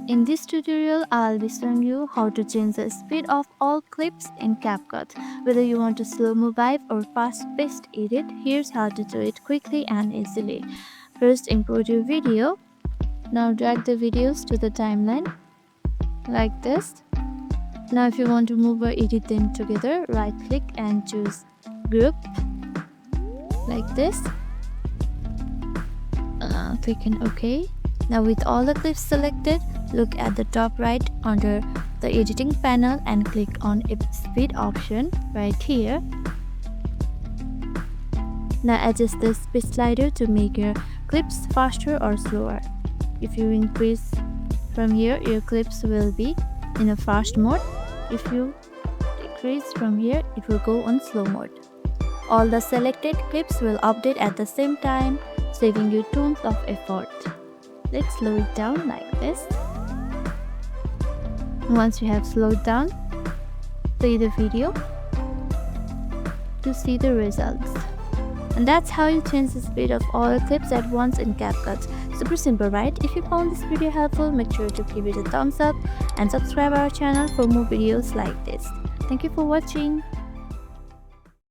In this tutorial, I'll be showing you how to change the speed of all clips in CapCut. Whether you want to slow-mo vibe or fast-paced edit, here's how to do it quickly and easily. First, import your video. Now drag the videos to the timeline, like this. Now if you want to move or edit them together, right-click and choose Group, like this. Click on OK. Now with all the clips selected, look at the top right under the editing panel and click on speed option right here. Now adjust the speed slider to make your clips faster or slower. If you increase from here, your clips will be in a fast mode. If you decrease from here, it will go on slow mode. All the selected clips will update at the same time, saving you tons of effort. Let's slow it down like this. Once you have slowed down, play the video to see the results. And that's how you change the speed of all the clips at once in CapCut. Super simple, right? If you found this video helpful, make sure to give it a thumbs up and subscribe our channel for more videos like this. Thank you for watching.